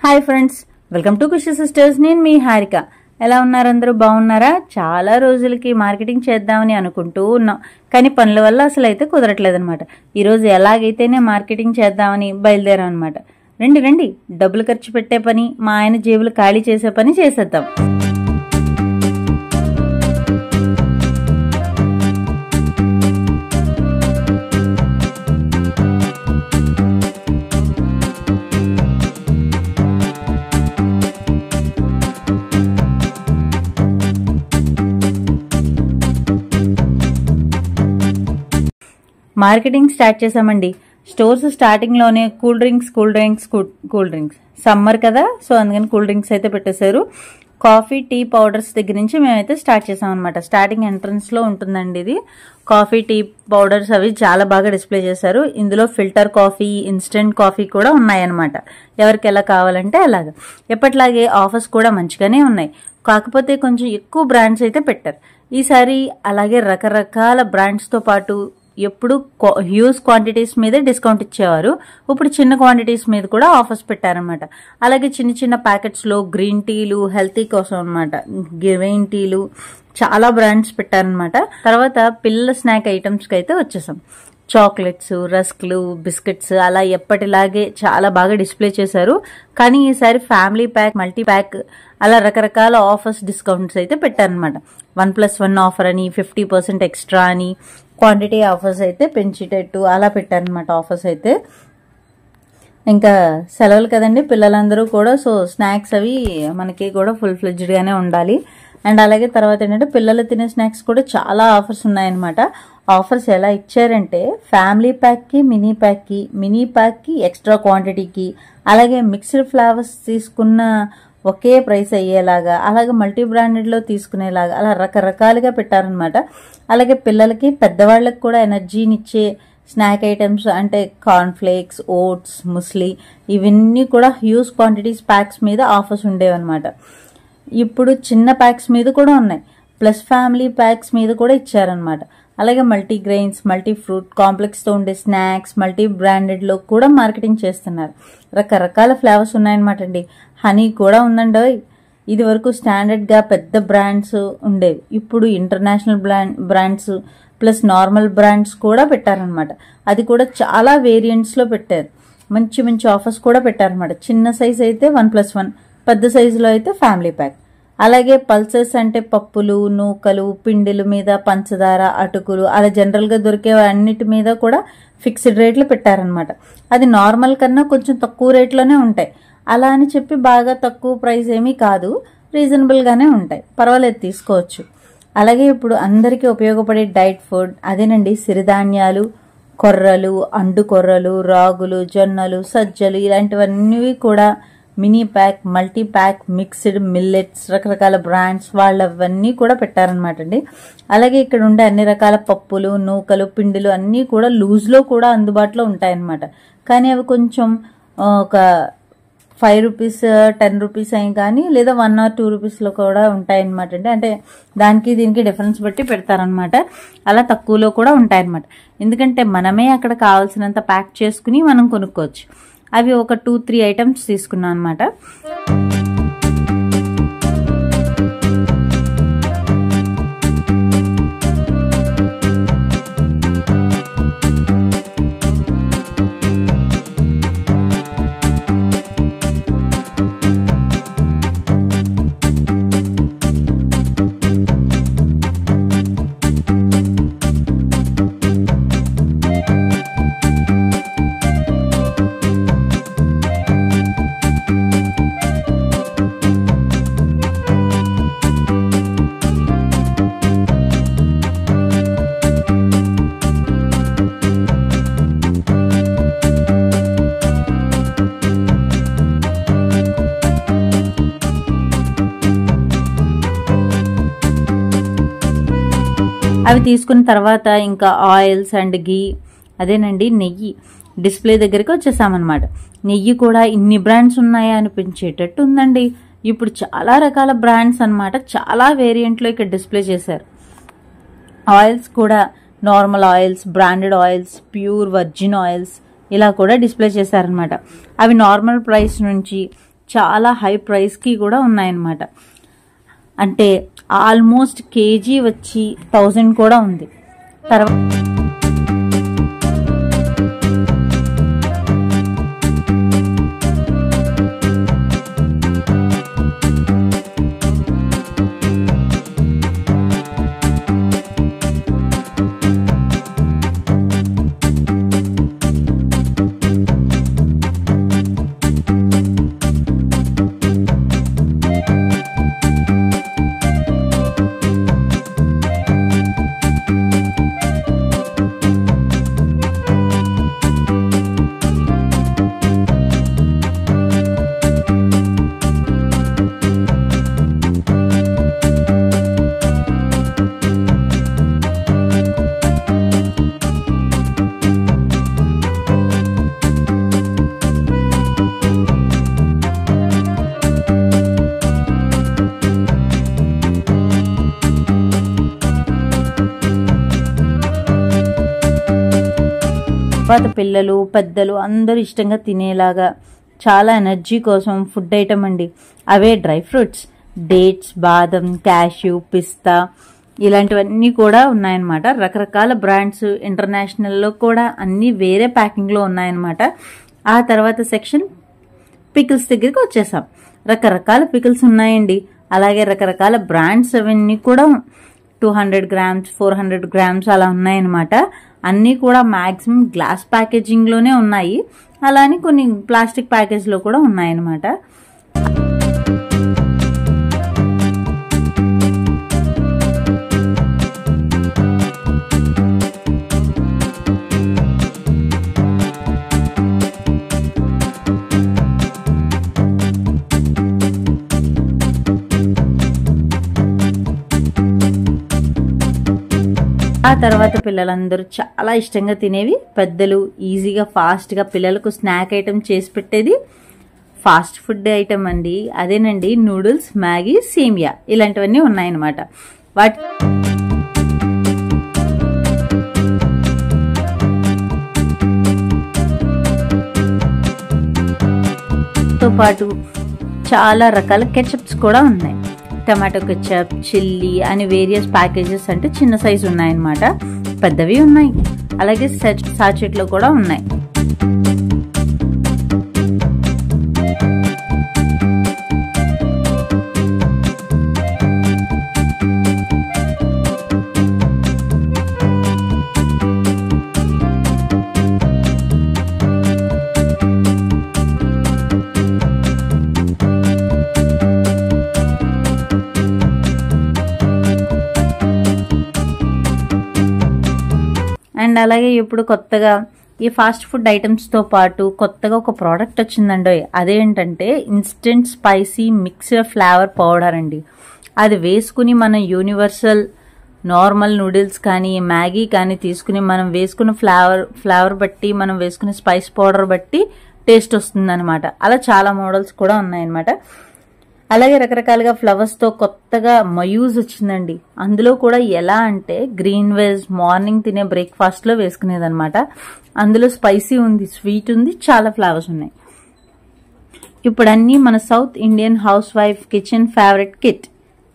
Hi friends, welcome to Khushi sisters. నేను మీ హారిక. ఎలా ఉన్నారు? అందరూ బాగున్నారా? చాలా రోజులకి మార్కెటింగ్ చేద్దామని అనుకుంటూ ఉన్నాం, కానీ పనుల వల్ల అసలు అయితే కుదరట్లేదనమాట. ఈరోజు ఎలాగైతేనే మార్కెటింగ్ చేద్దామని బయలుదేరాం అనమాట. రండి రండి, డబ్బులు ఖర్చు పెట్టే పని, మా ఆయన జేబులు ఖాళీ చేసే పని చేసేద్దాం. మార్కెటింగ్ స్టార్ట్ చేసామండి. స్టోర్స్ స్టార్టింగ్ లోనే కూల్ డ్రింక్స్ సమ్మర్ కదా, సో అందుకని కూల్ డ్రింక్స్ అయితే పెట్టేశారు. కాఫీ, టీ పౌడర్స్ దగ్గర నుంచి మేమైతే స్టార్ట్ చేసాం అనమాట. స్టార్టింగ్ ఎంట్రన్స్ లో ఉంటుందండి ఇది. కాఫీ, టీ పౌడర్స్ అవి చాలా బాగా డిస్ప్లే చేశారు. ఇందులో ఫిల్టర్ కాఫీ, ఇన్స్టెంట్ కాఫీ కూడా ఉన్నాయన్నమాట. ఎవరికి ఎలా కావాలంటే అలాగా. ఎప్పట్లాగే ఆఫర్స్ కూడా మంచిగానే ఉన్నాయి, కాకపోతే కొంచెం ఎక్కువ బ్రాండ్స్ అయితే పెట్టారు ఈసారి. అలాగే రకరకాల బ్రాండ్స్ తో పాటు ఎప్పుడు హ్యూజ్ క్వాంటిటీస్ మీద డిస్కౌంట్ ఇచ్చేవారు, ఇప్పుడు చిన్న క్వాంటిటీస్ మీద కూడా ఆఫర్స్ పెట్టారనమాట. అలాగే చిన్న చిన్న ప్యాకెట్స్ లో గ్రీన్ టీలు, హెల్తీ కోసం అనమాట, గ్రీన్ టీలు చాలా బ్రాండ్స్ పెట్టారనమాట. తర్వాత పిల్లల స్నాక్ ఐటమ్స్ కి అయితే వచ్చేసాం. చాక్లెట్స్, రస్క్లు, బిస్కెట్స్ అలా ఎప్పటిలాగే చాలా బాగా డిస్ప్లే చేశారు. కానీ ఈసారి ఫ్యామిలీ ప్యాక్, మల్టీ ప్యాక్ అలా రకరకాల ఆఫర్స్, డిస్కౌంట్స్ అయితే పెట్టారనమాట. 1+1 ఆఫర్ అని, 50% ఎక్స్ట్రా అని, క్వాంటిటీ ఆఫర్స్ అయితే పెంచేటట్టు అలా పెట్టారనమాట ఆఫర్స్ అయితే. ఇంకా సెలవులు కదండి పిల్లలందరూ కూడా, సో స్నాక్స్ అవి మనకి కూడా ఫుల్ ఫ్లెడ్జ్డ్ గానే ఉండాలి. అండ్ అలాగే తర్వాత ఏంటంటే పిల్లలు తినే స్నాక్స్ కూడా చాలా ఆఫర్స్ ఉన్నాయన్నమాట. ఆఫర్స్ ఎలా ఇచ్చారంటే ఫ్యామిలీ ప్యాక్ కి, మినీ ప్యాక్ కి ఎక్స్ట్రా క్వాంటిటీకి, అలాగే మిక్స్డ్ ఫ్లేవర్స్ తీసుకున్న ఒకే ప్రైస్ అయ్యేలాగా, అలాగే మల్టీ బ్రాండెడ్ లో తీసుకునేలాగా అలా రకరకాలుగా పెట్టారనమాట. అలాగే పిల్లలకి, పెద్దవాళ్ళకి కూడా ఎనర్జీనిచ్చే స్నాక్ ఐటమ్స్ అంటే కార్న్ ఫ్లేక్స్, ఓట్స్, ముస్లీ ఇవన్నీ కూడా హ్యూజ్ క్వాంటిటీస్ ప్యాక్స్ మీద ఆఫర్స్ ఉండేవన్నమాట. ఇప్పుడు చిన్న ప్యాక్స్ మీద కూడా ఉన్నాయి, ప్లస్ ఫ్యామిలీ ప్యాక్స్ మీద కూడా ఇచ్చారనమాట. అలాగే multi grains, multi fruit complex తో ఉండే స్నాక్స్ మల్టీ బ్రాండెడ్ లో కూడా మార్కెటింగ్ చేస్తున్నారు. రకరకాల ఫ్లేవర్స్ ఉన్నాయన్నమాట అండి. హనీ కూడా ఉందండి. ఇది వరకు స్టాండర్డ్ గా పెద్ద బ్రాండ్స్ ఉండేవి, ఇప్పుడు international brands plus normal brands కూడా పెట్టారనమాట. అది కూడా చాలా వేరియంట్స్ లో పెట్టారు. మంచి మంచి ఆఫర్స్ కూడా పెట్టారనమాట. చిన్న సైజ్ అయితే 1+1, పెద్ద సైజులో అయితే ఫ్యామిలీ ప్యాక్. అలాగే పల్సెస్ అంటే పప్పులు, నూకలు, పిండిల మీద పంచదార, అటుకులు అలా జనరల్ గా దొరికే అన్నిటి మీద కూడా ఫిక్స్డ్ రేట్లు పెట్టారనమాట. అది నార్మల్ కన్నా కొంచెం తక్కువ రేట్లోనే ఉంటాయి. అలా అని చెప్పి బాగా తక్కువ ప్రైస్ ఏమీ కాదు, రీజనబుల్ గానే ఉంటాయి, పర్వాలేదు, తీసుకోవచ్చు. అలాగే ఇప్పుడు అందరికీ ఉపయోగపడే డైట్ ఫుడ్ అదేనండి, సిరిధాన్యాలు, కొర్రలు, అండు కొర్రలు, రాగులు, జొన్నలు, సజ్జలు ఇలాంటివన్నీ కూడా mini pack, multi pack, mixed millets, రకరకాల బ్రాండ్స్ వాళ్ళవన్నీ కూడా పెట్టారనమాట అండి. అలాగే ఇక్కడ ఉండే అన్ని రకాల పప్పులు, నూకలు, పిండిలు అన్నీ కూడా లూజ్ లో కూడా అందుబాటులో ఉంటాయన్నమాట. కానీ అవి కొంచెం ఒక 5 రూపీస్, 10 రూపీస్ అయి కానీ, లేదా 1 or 2 రూపీస్ లో కూడా ఉంటాయన్నమాట అండి. అంటే దానికి దీనికి డిఫరెన్స్ బట్టి పెడతారనమాట. అలా తక్కువలో కూడా ఉంటాయన్నమాట. ఎందుకంటే మనమే అక్కడ కావాల్సినంత ప్యాక్ చేసుకుని మనం కొనుక్కోవచ్చు. అవి ఒక 2-3 ఐటమ్స్ తీసుకున్నాం అనమాట. అవి తీసుకున్న తర్వాత ఇంకా ఆయిల్స్ అండ్ గీ, అదేనండి నెయ్యి, డిస్ప్లే దగ్గరికి వచ్చేసామన్నమాట. నెయ్యి కూడా ఇన్ని బ్రాండ్స్ ఉన్నాయా అనిపించేటట్టు ఉందండి. ఇప్పుడు చాలా రకాల బ్రాండ్స్ అన్నమాట, చాలా వేరియంట్లో ఇక్కడ డిస్ప్లే చేశారు. ఆయిల్స్ కూడా normal oils, branded oils, pure virgin oils ఇలా కూడా డిస్ప్లే చేశారనమాట. అవి నార్మల్ ప్రైస్ నుంచి చాలా హై ప్రైస్కి కూడా ఉన్నాయన్నమాట. అంటే ఆల్మోస్ట్ కేజీ వచ్చి 1000 కూడా ఉంది. తర్వాత పిల్లలు పెద్దలు అందరూ ఇష్టంగా తినేలాగా చాలా ఎనర్జీ కోసం ఫుడ్ ఐటమ్ అండి. అవే డ్రై ఫ్రూట్స్, డేట్స్, బాదం, క్యాష్యూ, పిస్తా ఇలాంటివన్నీ కూడా ఉన్నాయన్నమాట. రకరకాల బ్రాండ్స్ ఇంటర్నేషనల్లో కూడా అన్ని వేరే ప్యాకింగ్లో ఉన్నాయన్నమాట. ఆ తర్వాత సెక్షన్ పికిల్స్ దగ్గరికి వచ్చేసాం. రకరకాల పికిల్స్ ఉన్నాయండి. అలాగే రకరకాల బ్రాండ్స్ అవన్నీ కూడా 200 గ్రామ్స్ 400 గ్రామ్స్ అలా ఉన్నాయన్నమాట. అన్నీ కూడా మ్యాక్సిమం గ్లాస్ ప్యాకేజింగ్ లోనే ఉన్నాయి. అలానే కొన్ని ప్లాస్టిక్ ప్యాకేజ్ లో కూడా ఉన్నాయన్నమాట. ఆ తర్వాత పిల్లలందరూ చాలా ఇష్టంగా తినేవి, పెద్దలు ఈజీగా ఫాస్ట్గా పిల్లలకు స్నాక్ ఐటమ్ చేసి పెట్టేది ఫాస్ట్ ఫుడ్ ఐటమ్ అండి. అదేనండి నూడిల్స్, మ్యాగీ, సేమియా ఇలాంటివన్నీ ఉన్నాయన్నమాట. వాటితో పాటు చాలా రకాల కెచప్స్ కూడా ఉన్నాయి. టమాటో కెచప్, చిల్లీ అని వేరియస్ ప్యాకేజెస్ అంటే చిన్న సైజు ఉన్నాయన్నమాట. పెద్దవి ఉన్నాయి, అలాగే సాచెట్లో కూడా ఉన్నాయి. అండ్ అలాగే ఇప్పుడు కొత్తగా ఈ ఫాస్ట్ ఫుడ్ ఐటమ్స్తో పాటు కొత్తగా ఒక ప్రోడక్ట్ వచ్చిందండి. అదేంటంటే instant spicy mixed flavour powder అండి. అది వేసుకుని మనం యూనివర్సల్ నార్మల్ నూడిల్స్ కానీ మ్యాగీ కానీ తీసుకుని మనం వేసుకున్న ఫ్లేవర్ బట్టి మనం వేసుకునే స్పైస్ పౌడర్ బట్టి టేస్ట్ వస్తుంది అనమాట. అలా చాలా మోడల్స్ కూడా ఉన్నాయన్నమాట. అలాగే రకరకాలుగా ఫ్లవర్స్తో కొత్తగా మయూజ్ వచ్చిందండి. అందులో కూడా ఎలా అంటే గ్రీన్ వెజ్ మార్నింగ్ తినే బ్రేక్ఫాస్ట్లో వేసుకునేదన్నమాట. అందులో స్పైసీ ఉంది, స్వీట్ ఉంది, చాలా ఫ్లవర్స్ ఉన్నాయి. ఇప్పుడు అన్నీ మన south Indian house wife kitchen favourite kit.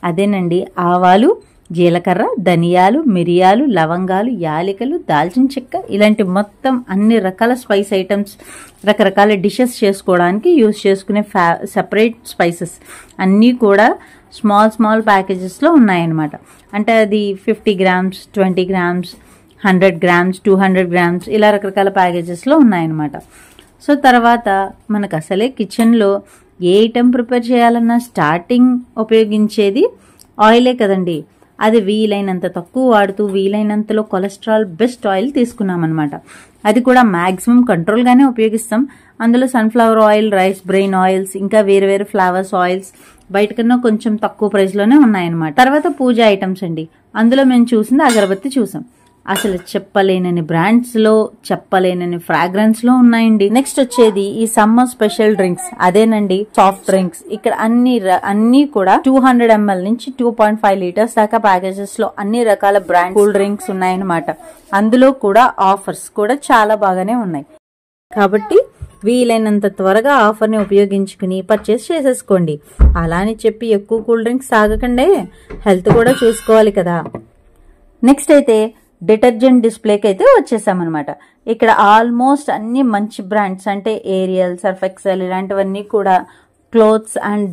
అదేనండి ఆవాలు, జీలకర్ర, ధనియాలు, మిరియాలు, లవంగాలు, యాలకులు, దాల్చిన చెక్క ఇలాంటి మొత్తం అన్ని రకాల స్పైస్ ఐటమ్స్ రకరకాల డిషెస్ చేసుకోవడానికి యూజ్ చేసుకునే సెపరేట్ స్పైసెస్ అన్నీ కూడా స్మాల్ ప్యాకేజెస్లో ఉన్నాయన్నమాట. అంటే అది 50 గ్రామ్స్, 20 గ్రామ్స్, 100 గ్రామ్స్, 200 గ్రామ్స్ ఇలా రకరకాల ప్యాకేజెస్లో ఉన్నాయన్నమాట. సో తర్వాత మనకు అసలే కిచెన్లో ఏ ఐటెం ప్రిపేర్ చేయాలన్నా స్టార్టింగ్ ఉపయోగించేది ఆయిలే కదండి. అది వీలైనంత తక్కువ వాడుతూ వీలైనంతలో కొలెస్ట్రాల్ బెస్ట్ ఆయిల్ తీసుకున్నామన్నమాట. అది కూడా మ్యాక్సిమం కంట్రోల్గానే ఉపయోగిస్తాం. అందులో sunflower oil, rice brain oils, ఇంకా వేరే ఫ్లవర్స్ ఆయిల్స్ బయట కన్నా కొంచెం తక్కువ ప్రైస్లోనే ఉన్నాయన్నమాట. తర్వాత పూజ ఐటమ్స్ అండి. అందులో మేము చూసింది అగరబత్తి చూసాం. అసలు చెప్పలేనని బ్రాండ్స్ లో చెప్పలేనని ఫ్రాగ్రెన్స్ లో ఉన్నాయండి. నెక్స్ట్ వచ్చేది ఈ సమ్మర్ స్పెషల్ డ్రింక్స్. అదేనండి సాఫ్ట్ డ్రింక్స్. ఇక్కడ అన్ని కూడా 200 ml నుంచి 2.5 లీటర్స్ దాకా ప్యాకేజెస్ లో అన్ని రకాల బ్రాండ్ కూల్ డ్రింక్స్ ఉన్నాయన్నమాట. అందులో కూడా ఆఫర్స్ కూడా చాలా బాగానే ఉన్నాయి. కాబట్టి వీలైనంత త్వరగా ఆఫర్ని ఉపయోగించుకుని పర్చేస్ చేసేసుకోండి. అలా అని చెప్పి ఎక్కువ కూల్ డ్రింక్స్ తాగకండి, హెల్త్ కూడా చూసుకోవాలి కదా. నెక్స్ట్ అయితే డిటర్జెంట్ డిస్ప్లేకి అయితే వచ్చేసామన్నమాట. ఇక్కడ ఆల్మోస్ట్ అన్ని మంచి బ్రాండ్స్ అంటే ఏరియల్, సర్ఫ్ ఎక్సెల్ ఇలాంటివన్నీ కూడా క్లోత్స్ అండ్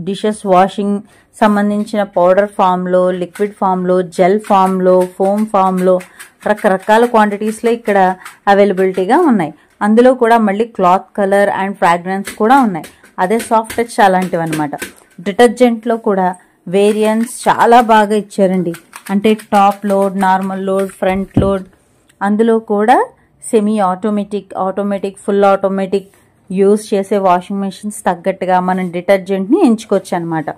డిషెస్ వాషింగ్ సంబంధించిన పౌడర్ ఫామ్లో, లిక్విడ్ ఫామ్లో, జెల్ ఫామ్లో, ఫోమ్ ఫామ్లో రకరకాల క్వాంటిటీస్లో ఇక్కడ అవైలబిలిటీగా ఉన్నాయి. అందులో కూడా మళ్ళీ క్లాత్ కలర్ అండ్ ఫ్రాగ్రెన్స్ కూడా ఉన్నాయి. అదే సాఫ్ట్ టచ్ అలాంటివి అనమాట. డిటర్జెంట్లో కూడా వేరియంట్స్ చాలా బాగా ఇచ్చారండి. అంటే top load, normal load, front load, అందులో కూడా semi automatic, full automatic use చేసే వాషింగ్ మెషిన్స్ తగ్గట్టుగా మనం డిటర్జెంట్ని ఎంచుకోవచ్చు అనమాట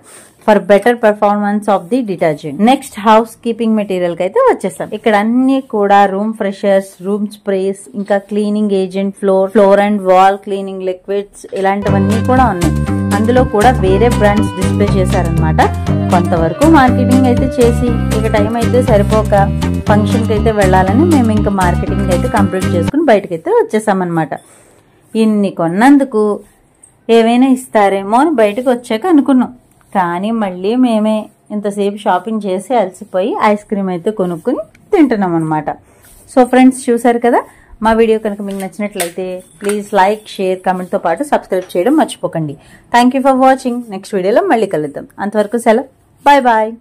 for better performance of the detergent. Next housekeeping మెటీరియల్కి అయితే వచ్చేసాం. ఇక్కడ అన్ని కూడా రూమ్ ఫ్రెషర్స్, రూమ్ స్ప్రేస్, ఇంకా cleaning agent, floor and wall cleaning liquids ఇలాంటివన్నీ కూడా ఉన్నాయి. అందులో కూడా వేరే బ్రాండ్స్ డిస్ప్లే చేశారనమాట. కొంతవరకు మార్కెటింగ్ అయితే చేసి ఇక టైం అయితే సరిపోక ఫంక్షన్కి అయితే వెళ్ళాలని మేము ఇంకా మార్కెటింగ్ అయితే కంప్లీట్ చేసుకుని బయటకైతే వచ్చేసామన్నమాట. ఇన్ని కొన్నందుకు ఏవైనా ఇస్తారేమో అని బయటకు వచ్చాక అనుకున్నాం. కానీ మళ్ళీ మేమే ఇంతసేపు షాపింగ్ చేసి అలసిపోయి ఐస్ క్రీమ్ అయితే కొనుక్కుని తింటున్నాం అనమాట. సో ఫ్రెండ్స్, చూసారు కదా, మా వీడియో కనుక మీకు నచ్చినట్లయితే ప్లీజ్ లైక్, షేర్, కామెంట్తో పాటు సబ్స్క్రైబ్ చేయడం మర్చిపోకండి. Thank you for watching. Next వీడియోలో మళ్ళీ కలుద్దాం. అంతవరకు సెలవు. Bye bye.